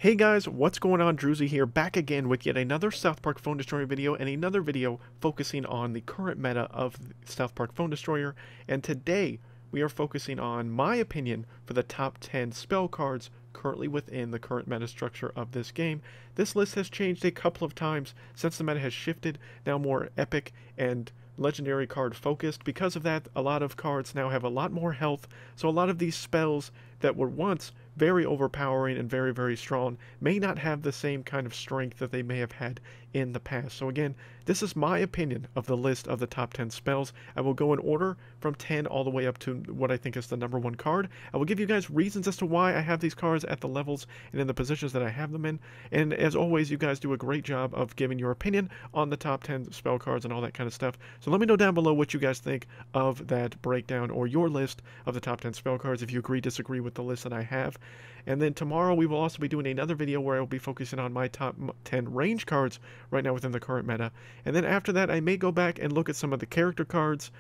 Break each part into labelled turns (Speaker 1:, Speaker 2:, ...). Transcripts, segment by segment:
Speaker 1: Hey guys, what's going on? Druzy here, back again with yet another South Park Phone Destroyer video and another video focusing on the current meta of South Park Phone Destroyer. And today we are focusing on my opinion for the top 10 spell cards currently within the current meta structure of this game. This list has changed a couple of times since the meta has shifted, now more epic and legendary card focused. Because of that, a lot of cards now have a lot more health, so a lot of these spells that were once very overpowering and very, very strong may not have the same kind of strength that they may have had in the past. So again, this is my opinion of the list of the top 10 spells. I will go in order from 10 all the way up to what I think is the number one card. I will give you guys reasons as to why I have these cards at the levels and in the positions that I have them in. And as always, you guys do a great job of giving your opinion on the top 10 spell cards and all that kind of stuff. So let me know down below what you guys think of that breakdown or your list of the top 10 spell cards, if you agree, disagree with the list that I have. And then tomorrow we will also be doing another video where I will be focusing on my top 10 range cards right now within the current meta. And then after that, I may go back and look at some of the character cards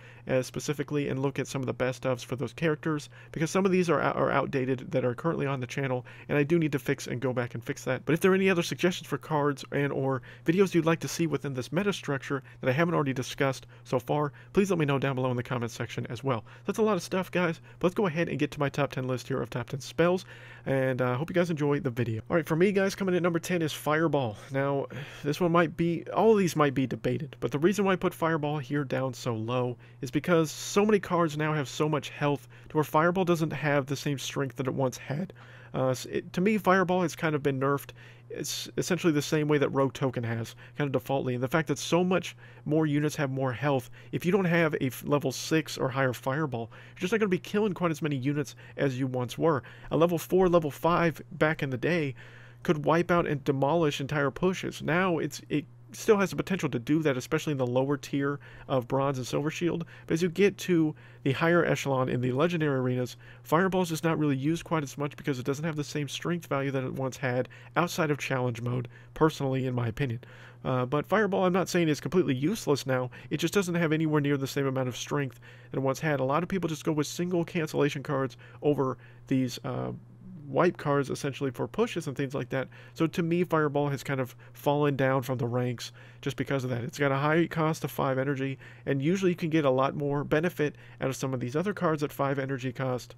Speaker 1: specifically and look at some of the best ofs for those characters, because some of these are outdated that are currently on the channel, and I do need to fix and go back and fix that. But if there are any other suggestions for cards and or videos you'd like to see within this meta structure that I haven't already discussed so far, please let me know down below in the comments section as well. That's a lot of stuff, guys, but let's go ahead and get to my top 10 list here of top 10 spells, and I hope you guys enjoy the video. Alright, for me, guys, coming in at number 10 is Fireball. Now, this one might be, all of these might be debated, but the reason why I put Fireball here down so low is because so many cards now have so much health to where Fireball doesn't have the same strength that it once had. To me, Fireball has kind of been nerfed. It's essentially the same way that Rogue Token has, kind of defaultly. And the fact that so much more units have more health, if you don't have a level 6 or higher Fireball, you're just not going to be killing quite as many units as you once were. A level 4, level 5 back in the day could wipe out and demolish entire pushes. Now it still has the potential to do that, especially in the lower tier of Bronze and Silver Shield. But as you get to the higher echelon in the legendary arenas, Fireball is just not really used quite as much because it doesn't have the same strength value that it once had outside of challenge mode, personally, in my opinion. But Fireball, I'm not saying it's completely useless now, it just doesn't have anywhere near the same amount of strength that it once had. A lot of people just go with single cancellation cards over these wipe cards essentially for pushes and things like that. So to me, Fireball has kind of fallen down from the ranks just because of that. It's got a high cost of 5 energy, and usually you can get a lot more benefit out of some of these other cards at 5 energy cost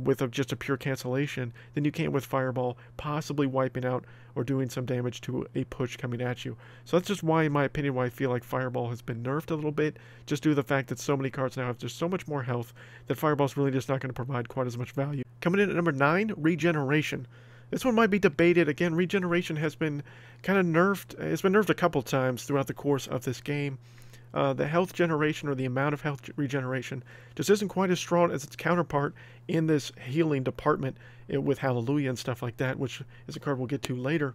Speaker 1: with just a pure cancellation than you can with Fireball, possibly wiping out or doing some damage to a push coming at you. So that's just why, in my opinion, why I feel like Fireball has been nerfed a little bit, just due to the fact that so many cards now have just so much more health that Fireball's really just not going to provide quite as much value. Coming in at number 9, Regeneration. This one might be debated. Again, Regeneration has been kind of nerfed. It's been nerfed a couple times throughout the course of this game. The health generation, or the amount of health regeneration, just isn't quite as strong as its counterpart in this healing department with Hallelujah and stuff like that, which is a card we'll get to later.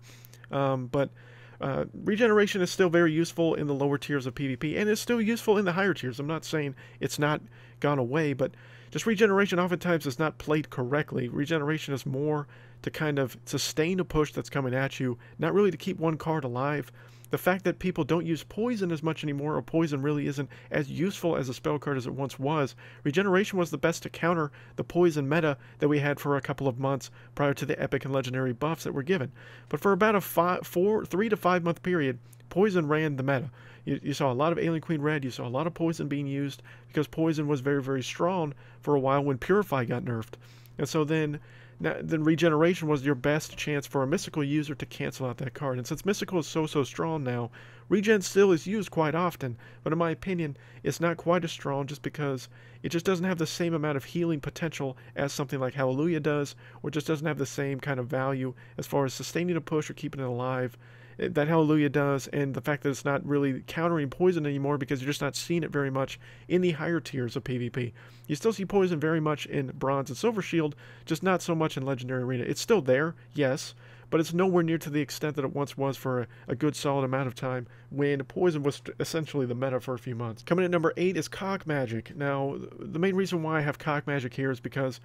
Speaker 1: Regeneration is still very useful in the lower tiers of PvP, and it's still useful in the higher tiers. I'm not saying it's not gone away, but just Regeneration oftentimes is not played correctly. Regeneration is more to kind of sustain a push that's coming at you, not really to keep one card alive. The fact that people don't use Poison as much anymore, or Poison really isn't as useful as a spell card as it once was. Regeneration was the best to counter the Poison meta that we had for a couple of months prior to the epic and legendary buffs that were given. But for about a 3 to 5 month period, Poison ran the meta. You saw a lot of Alien Queen Red, you saw a lot of Poison being used, because Poison was very, very strong for a while when Purify got nerfed. And so then Regeneration was your best chance for a Mystical user to cancel out that card. And since Mystical is so strong now, Regen still is used quite often, but in my opinion, it's not quite as strong just because it just doesn't have the same amount of healing potential as something like Hallelujah does, or just doesn't have the same kind of value as far as sustaining a push or keeping it alive that Hallelujah does, and the fact that it's not really countering Poison anymore because you're just not seeing it very much in the higher tiers of PvP. You still see Poison very much in Bronze and Silver Shield, just not so much in Legendary Arena. It's still there, yes, but it's nowhere near to the extent that it once was for a good solid amount of time when Poison was essentially the meta for a few months. Coming in at number 8 is Cock Magic. Now, the main reason why I have Cock Magic here is because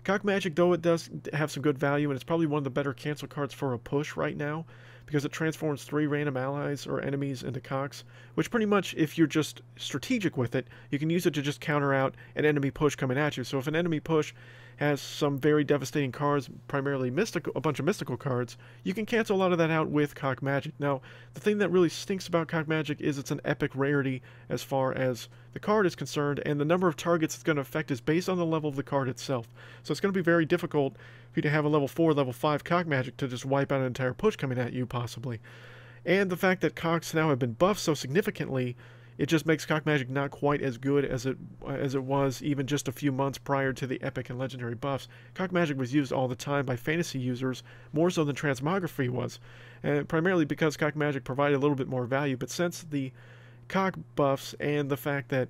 Speaker 1: Cock Magic, though it does have some good value, and it's probably one of the better cancel cards for a push right now, because it transforms 3 random allies or enemies into cocks, which pretty much, if you're just strategic with it, you can use it to just counter out an enemy push coming at you. So if an enemy push has some very devastating cards, primarily mystical, a bunch of mystical cards, you can cancel a lot of that out with Cock Magic. Now, the thing that really stinks about Cock Magic is it's an epic rarity as far as the card is concerned, and the number of targets it's going to affect is based on the level of the card itself. So it's going to be very difficult for you to have a level 4, level 5 Cock Magic to just wipe out an entire push coming at you, possibly. And the fact that Cocks now have been buffed so significantly, it just makes Cock Magic not quite as good as it was even just a few months prior to the epic and legendary buffs. Cock Magic was used all the time by fantasy users, more so than Transmogrify was, and primarily because Cock Magic provided a little bit more value. But since the Cock buffs and the fact that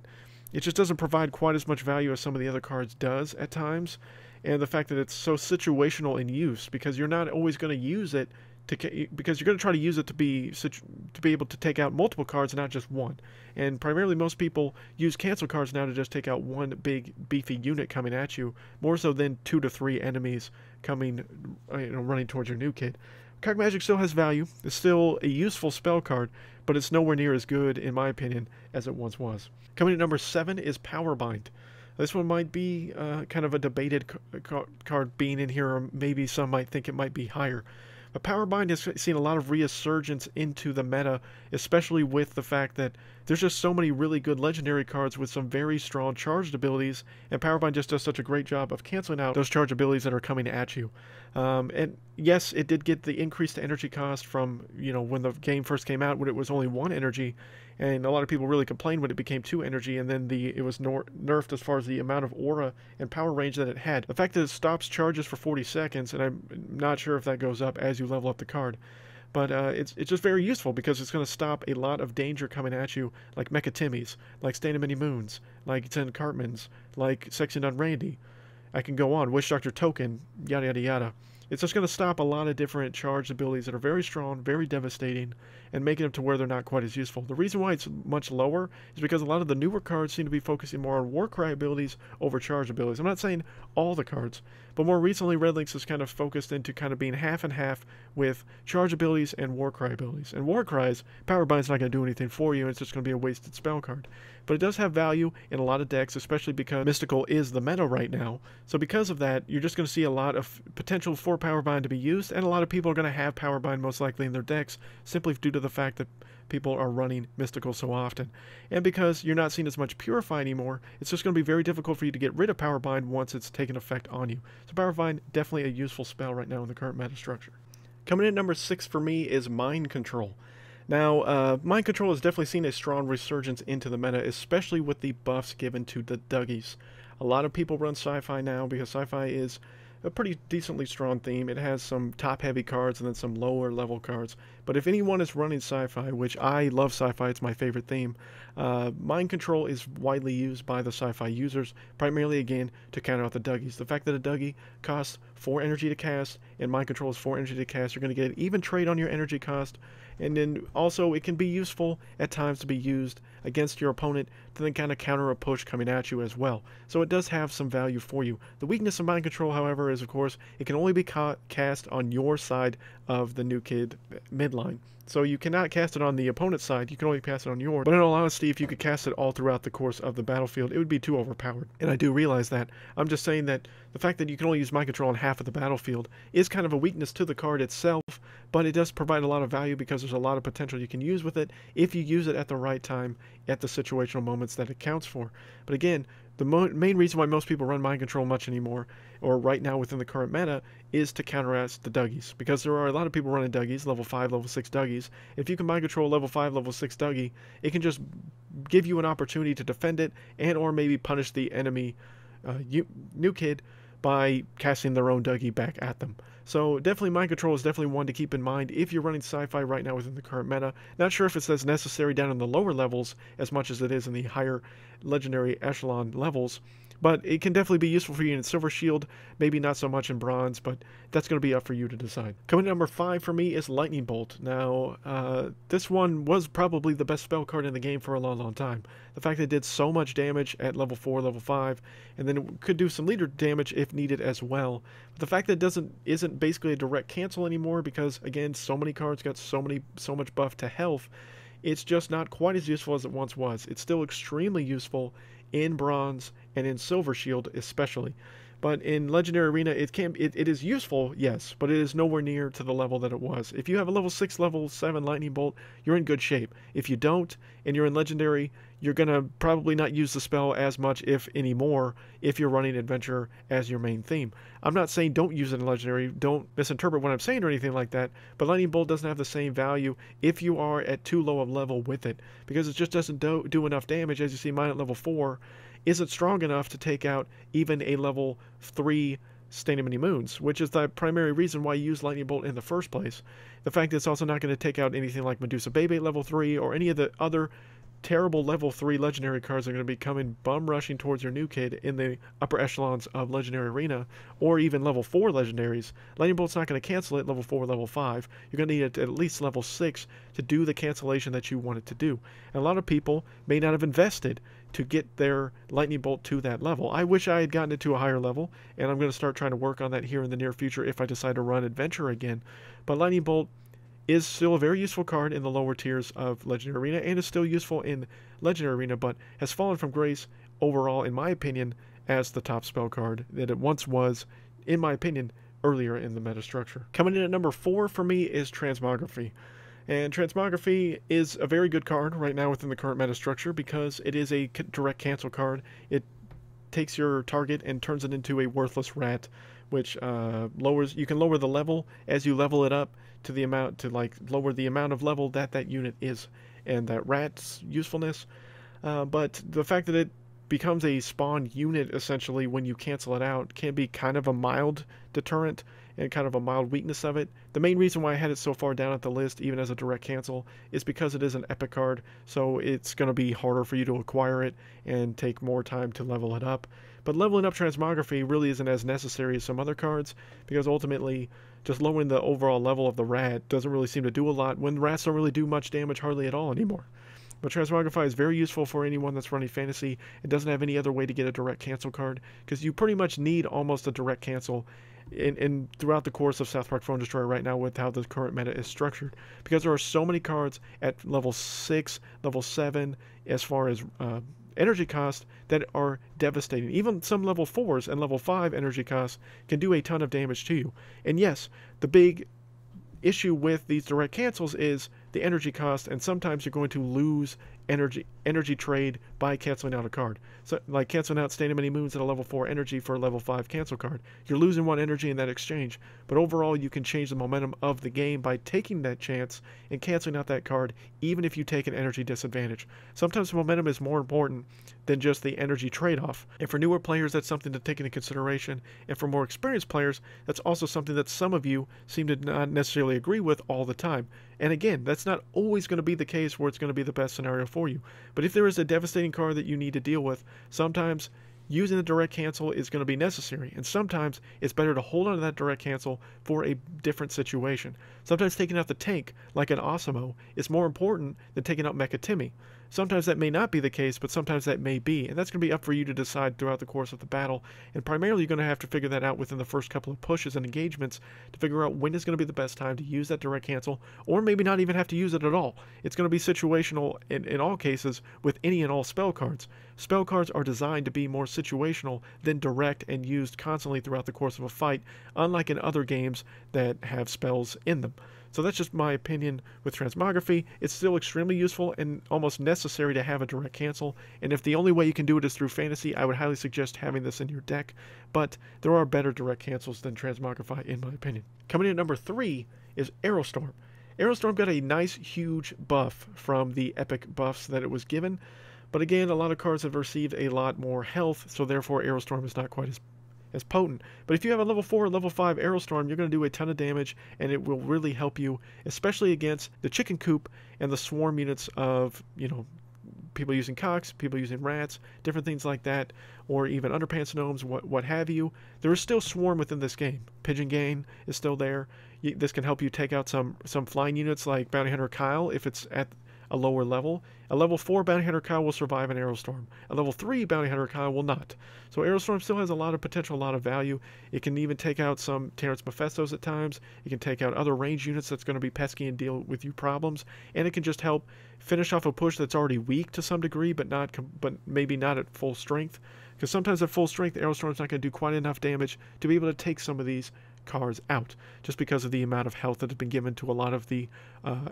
Speaker 1: it just doesn't provide quite as much value as some of the other cards does at times, and the fact that it's so situational in use, because you're not always going to use it because you're going to try to use it to be able to take out multiple cards and not just one. And primarily most people use cancel cards now to just take out one big beefy unit coming at you, more so than 2 to 3 enemies coming, running towards your new kid. Cock Magic still has value. It's still a useful spell card, but it's nowhere near as good, in my opinion, as it once was. Coming at number 7 is Powerbind. This one might be kind of a debated card being in here, or maybe some might think it might be higher. But Powerbind has seen a lot of resurgence into the meta, especially with the fact that there's just so many really good legendary cards with some very strong charged abilities, and Powerbind just does such a great job of canceling out those charged abilities that are coming at you. And yes, it did get the increased energy cost from, when the game first came out, when it was only 1 energy, and a lot of people really complained when it became 2 energy, and then it was nerfed as far as the amount of aura and power range that it had. The fact that it stops charges for 40 seconds, and I'm not sure if that goes up as you level up the card, but it's just very useful because it's going to stop a lot of danger coming at you, like Mecha Timmys, like Stand Many Moons, like 10 Cartmans, like Section Done Randy. I can go on, Wish Doctor Token, yada yada yada. It's just going to stop a lot of different charged abilities that are very strong, very devastating, and making them to where they're not quite as useful. The reason why it's much lower is because a lot of the newer cards seem to be focusing more on Warcry abilities over charged abilities. I'm not saying all the cards, but more recently Red Links has kind of focused into kind of being half and half with charge abilities and Warcry abilities. And Warcries, Powerbind's not going to do anything for you, and it's just going to be a wasted spell card. But it does have value in a lot of decks, especially because Mystical is the meta right now. So because of that, you're just going to see a lot of potential for Powerbind to be used, and a lot of people are going to have Powerbind most likely in their decks, simply due to the fact that people are running Mystical so often. And because you're not seeing as much Purify anymore, it's just going to be very difficult for you to get rid of Powerbind once it's taken effect on you. So Powerbind, definitely a useful spell right now in the current meta structure. Coming in at number 6 for me is Mind Control. Now, Mind Control has definitely seen a strong resurgence into the meta, especially with the buffs given to the Dougies. A lot of people run Sci-Fi now because Sci-Fi is a pretty decently strong theme. It has some top-heavy cards and then some lower-level cards. But if anyone is running Sci-Fi, which I love Sci-Fi, it's my favorite theme, Mind Control is widely used by the Sci-Fi users, primarily, again, to counter out the Dougies. The fact that a Dougie costs 4 energy to cast, and Mind Control is 4 energy to cast, you're going to get an even trade on your energy cost, and then also it can be useful at times to be used against your opponent to then kind of counter a push coming at you as well. So it does have some value for you. The weakness of Mind Control, however, is of course it can only be cast on your side of the new kid midline. So you cannot cast it on the opponent's side, you can only cast it on yours. But in all honesty, if you could cast it all throughout the course of the battlefield, it would be too overpowered. And I do realize that. I'm just saying that the fact that you can only use Mind Control on half of the battlefield is kind of a weakness to the card itself, but it does provide a lot of value because there's a lot of potential you can use with it if you use it at the right time, at the situational moments that it counts for. But again, the main reason why most people run Mind Control much anymore, or right now within the current meta, is to counteract the Dougies. Because there are a lot of people running Dougies, level 5, level 6 Dougies. If you can Mind Control level 5, level 6 Dougie, it can just give you an opportunity to defend it, and or maybe punish the enemy new kid by casting their own Dougie back at them. So definitely Mind Control is definitely one to keep in mind if you're running Sci-Fi right now within the current meta. Not sure if it's as necessary down in the lower levels as much as it is in the higher legendary echelon levels, But it can definitely be useful for you in Silver Shield, maybe not so much in Bronze, but that's going to be up for you to decide. Coming to number 5 for me is Lightning Bolt. Now, this one was probably the best spell card in the game for a long, long time. The fact that it did so much damage at level 4, level 5, and then it could do some leader damage if needed as well. But the fact that it isn't basically a direct cancel anymore because, again, so many cards got so much buff to health, it's just not quite as useful as it once was. It's still extremely useful in Bronze and in Silver Shield especially. But in Legendary Arena, it is useful, yes, but it is nowhere near to the level that it was. If you have a level 6, level 7 Lightning Bolt, you're in good shape. If you don't, and you're in Legendary, you're going to probably not use the spell as much, if any more, if you're running Adventure as your main theme. I'm not saying don't use it in Legendary, don't misinterpret what I'm saying or anything like that, but Lightning Bolt doesn't have the same value if you are at too low a level with it, because it just doesn't do enough damage. As you see, mine at level 4 isn't strong enough to take out even a level 3 Stain of Many Moons, which is the primary reason why you use Lightning Bolt in the first place. The fact that it's also not going to take out anything like Medusa Bebe level 3 or any of the other terrible level 3 legendary cards are going to be coming bum rushing towards your new kid in the upper echelons of Legendary Arena, or even level 4 legendaries. Lightning Bolt's not going to cancel it level 4, level 5. You're going to need it at least level 6 to do the cancellation that you want it to do. And a lot of people may not have invested to get their Lightning Bolt to that level. I wish I had gotten it to a higher level, and I'm going to start trying to work on that here in the near future if I decide to run Adventure again. But Lightning Bolt is still a very useful card in the lower tiers of Legendary Arena, and is still useful in Legendary Arena, but has fallen from grace overall, in my opinion, as the top spell card that it once was, in my opinion, earlier in the meta structure. Coming in at number 4 for me is Transmogrify. And Transmogrify is a very good card right now within the current meta structure because it is a direct cancel card. It takes your target and turns it into a worthless rat, which you can lower the level as you level it up to the amount to lower the amount of level that unit is and that rat's usefulness. But the fact that it becomes a spawn unit essentially when you cancel it out can be kind of a mild deterrent and kind of a mild weakness of it. The main reason why I had it so far down at the list, even as a direct cancel, is because it is an epic card, so it's going to be harder for you to acquire it and take more time to level it up. But leveling up Transmogrify really isn't as necessary as some other cards, because ultimately just lowering the overall level of the rat doesn't really seem to do a lot when rats don't really do much damage hardly at all anymore. But Transmogrify is very useful for anyone that's running Fantasy. It doesn't have any other way to get a direct cancel card, because you pretty much need almost a direct cancel in throughout the course of South Park Phone Destroyer right now with how the current meta is structured, because there are so many cards at level 6, level 7 as far as energy cost that are devastating. Even some level 4s and level 5 energy costs can do a ton of damage to you. And yes, the big issue with these direct cancels is the energy cost, and sometimes you're going to lose energy trade by canceling out a card. So, like canceling out Stain of Many Moons at a level 4 energy for a level 5 cancel card. You're losing 1 energy in that exchange, but overall you can change the momentum of the game by taking that chance and canceling out that card, even if you take an energy disadvantage. Sometimes momentum is more important than just the energy trade-off. And for newer players, that's something to take into consideration. And for more experienced players, that's also something that some of you seem to not necessarily agree with all the time. And again, that's not always going to be the case where it's going to be the best scenario for you. But if there is a devastating card that you need to deal with, sometimes using the direct cancel is going to be necessary. And sometimes it's better to hold on to that direct cancel for a different situation. Sometimes taking out the tank, like an Osimo, is more important than taking out Mecha Timmy. Sometimes that may not be the case, but sometimes that may be. And that's going to be up for you to decide throughout the course of the battle. And primarily you're going to have to figure that out within the first couple of pushes and engagements to figure out when is going to be the best time to use that direct cancel, or maybe not even have to use it at all. It's going to be situational in all cases with any and all spell cards. Spell cards are designed to be more situational than direct and used constantly throughout the course of a fight, unlike in other games that have spells in them. So that's just my opinion with Transmogrify. It's still extremely useful and almost necessary to have a direct cancel, and if the only way you can do it is through Fantasy, I would highly suggest having this in your deck, but there are better direct cancels than Transmogrify in my opinion. Coming in at number 3 is Arrowstorm. Arrowstorm got a nice huge buff from the epic buffs that it was given, but again, a lot of cards have received a lot more health, so therefore Arrowstorm is not quite as potent. But if you have a level 4 or level 5 Arrowstorm, you're going to do a ton of damage, and it will really help you, especially against the chicken coop and the swarm units of, people using cocks, people using rats, different things like that, or even underpants gnomes, what have you. There is still swarm within this game. Pigeon Gang is still there. This can help you take out some flying units like Bounty Hunter Kyle if it's at a lower level. A level 4 Bounty Hunter Kyle will survive an Arrowstorm. A level 3 Bounty Hunter Kyle will not. So Arrowstorm still has a lot of potential, a lot of value. It can even take out some Terrence Mephistos at times. It can take out other range units that's going to be pesky and deal with you problems. And it can just help finish off a push that's already weak to some degree, but maybe not at full strength. Because sometimes at full strength, Arrowstorm's not going to do quite enough damage to be able to take some of these cards out, just because of the amount of health that has been given to a lot of the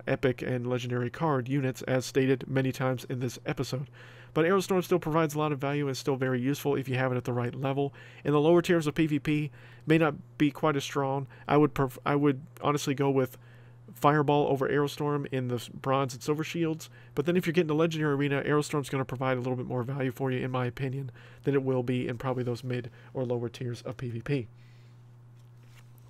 Speaker 1: epic and legendary card units, as stated many times in this episode. But Arrowstorm still provides a lot of value and is still very useful if you have it at the right level. In the lower tiers of PvP, may not be quite as strong. I would honestly go with Fireball over Arrowstorm in the bronze and silver shields, but then if you're getting the legendary arena, Arrowstorm's going to provide a little bit more value for you, in my opinion, than it will be in probably those mid or lower tiers of PvP.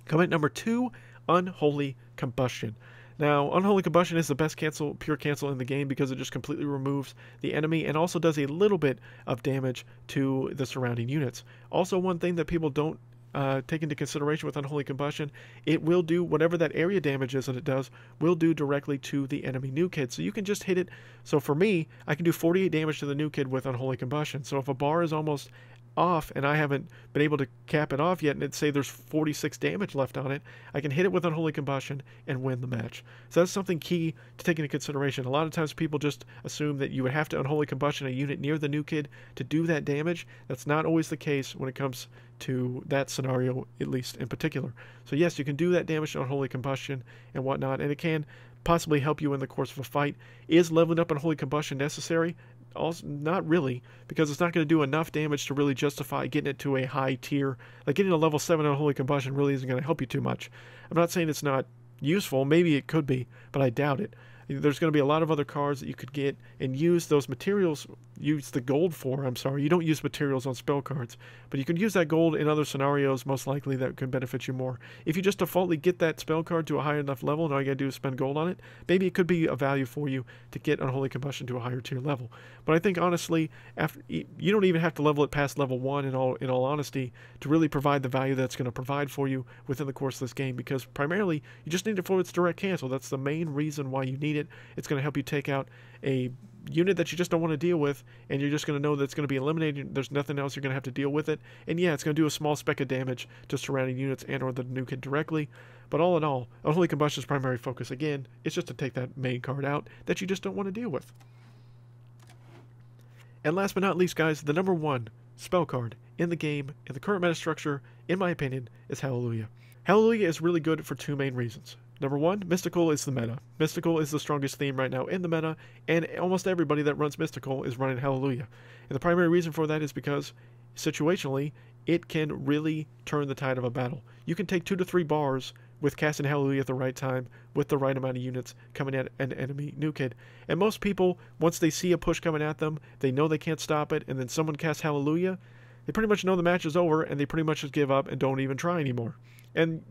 Speaker 1: Coming at number 2, Unholy Combustion. Now, Unholy Combustion is the best pure cancel in the game because it just completely removes the enemy and also does a little bit of damage to the surrounding units. Also, one thing that people don't take into consideration with Unholy Combustion, it will do whatever that area damage is that it does, will do directly to the enemy new kid. So you can just hit it. So for me, I can do 48 damage to the new kid with Unholy Combustion. So if a bar is almost off and I haven't been able to cap it off yet, and let's say there's 46 damage left on it, I can hit it with Unholy Combustion and win the match. So that's something key to take into consideration. A lot of times people just assume that you would have to Unholy Combustion a unit near the new kid to do that damage. That's not always the case when it comes to that scenario, at least in particular. So yes, you can do that damage to Unholy Combustion and whatnot, and it can possibly help you in the course of a fight. Is leveling up Unholy Combustion necessary? Also, not really, because it's not going to do enough damage to really justify getting it to a high tier. Like getting a level 7 Unholy Combustion really isn't going to help you too much. I'm not saying it's not useful. Maybe it could be, but I doubt it. There's going to be a lot of other cards that you could get and use those materials, use the gold for, I'm sorry. You don't use materials on spell cards, but you can use that gold in other scenarios, most likely, that can benefit you more. If you just defaultly get that spell card to a high enough level and all you got to do is spend gold on it, maybe it could be a value for you to get Unholy Combustion to a higher tier level. But I think, honestly, you don't even have to level it past level 1, in all honesty, to really provide the value that's going to provide for you within the course of this game, because primarily, you just need it for its direct cancel. That's the main reason why you need it. It's going to help you take out a unit that you just don't want to deal with, and you're just going to know that it's going to be eliminated. There's nothing else you're going to have to deal with it. And yeah, it's going to do a small speck of damage to surrounding units and or the new kid directly. But all in all, Unholy Combustion's primary focus, again, is just to take that main card out that you just don't want to deal with. And last but not least, guys, the number 1 spell card in the game, in the current meta structure, in my opinion, is Hallelujah. Hallelujah is really good for 2 main reasons. Number 1, Mystical is the meta. Mystical is the strongest theme right now in the meta, and almost everybody that runs Mystical is running Hallelujah. And the primary reason for that is because, situationally, it can really turn the tide of a battle. You can take 2 to 3 bars with casting Hallelujah at the right time, with the right amount of units coming at an enemy new kid. And most people, once they see a push coming at them, they know they can't stop it, and then someone casts Hallelujah, they pretty much know the match is over, and they pretty much just give up and don't even try anymore. And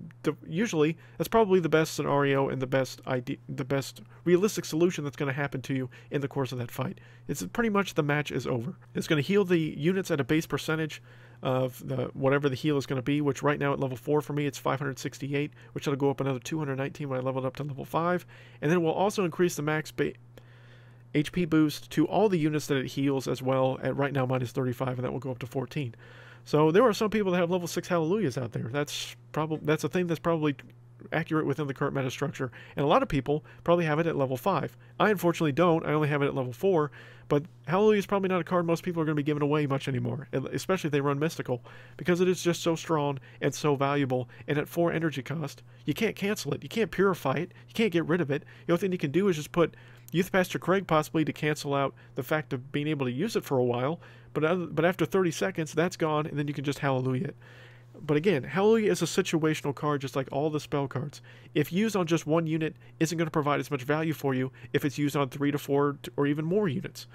Speaker 1: usually, that's probably the best scenario and the best realistic solution that's going to happen to you in the course of that fight. It's pretty much the match is over. It's going to heal the units at a base percentage of whatever the heal is going to be, which right now at level 4 for me, it's 568, which will go up another 219 when I level it up to level 5. And then it will also increase the max HP boost to all the units that it heals as well, at right now minus 35, and that will go up to 14. So there are some people that have level 6 Hallelujahs out there. That's a thing that's probably accurate within the current meta structure, and a lot of people probably have it at level 5. I unfortunately don't. I only have it at level 4, but Hallelujah is probably not a card most people are going to be giving away much anymore, especially if they run Mystical, because it is just so strong and so valuable, and at 4 energy cost, you can't cancel it. You can't purify it. You can't get rid of it. The only thing you can do is just put Youth Pastor Craig possibly to cancel out the fact of being able to use it for a while, but after 30 seconds, that's gone, and then you can just Hallelujah it. But again, Hallelujah is a situational card just like all the spell cards. If used on just one unit, isn't going to provide as much value for you if it's used on 3 to 4 or even more units.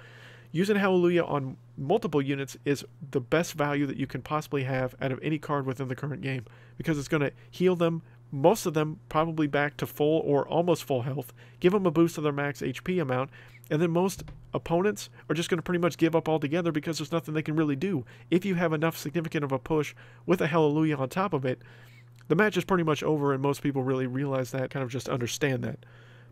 Speaker 1: Using Hallelujah on multiple units is the best value that you can possibly have out of any card within the current game, because it's going to heal them most of them probably back to full or almost full health, give them a boost to their max HP amount, and then most opponents are just going to pretty much give up altogether because there's nothing they can really do. If you have enough significant of a push with a Hallelujah on top of it, the match is pretty much over, and most people really realize that, kind of just understand that.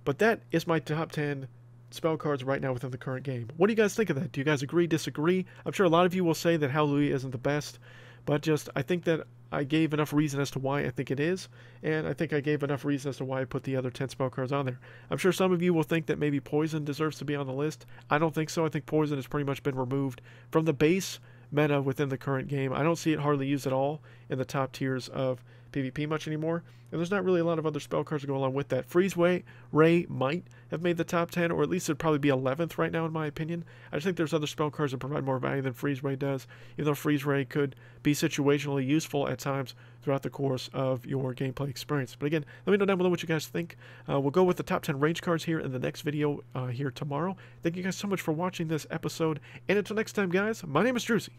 Speaker 1: But that is my top 10 spell cards right now within the current game. What do you guys think of that? Do you guys agree, disagree? I'm sure a lot of you will say that Hallelujah isn't the best, but just I think that I gave enough reason as to why I think it is, and I think I gave enough reason as to why I put the other 10 spell cards on there. I'm sure some of you will think that maybe Poison deserves to be on the list. I don't think so. I think Poison has pretty much been removed from the base meta within the current game. I don't see it hardly used at all in the top tiers of PvP much anymore, and there's not really a lot of other spell cards to go along with that. Freeze Ray might have made the top 10, or at least it'd probably be 11th right now in my opinion. I just think there's other spell cards that provide more value than Freeze Ray does, even though Freeze Ray could be situationally useful at times throughout the course of your gameplay experience. But again, let me know down below what you guys think. We'll go with the top 10 range cards here in the next video here tomorrow. Thank you guys so much for watching this episode, and until next time guys, my name is Druzy.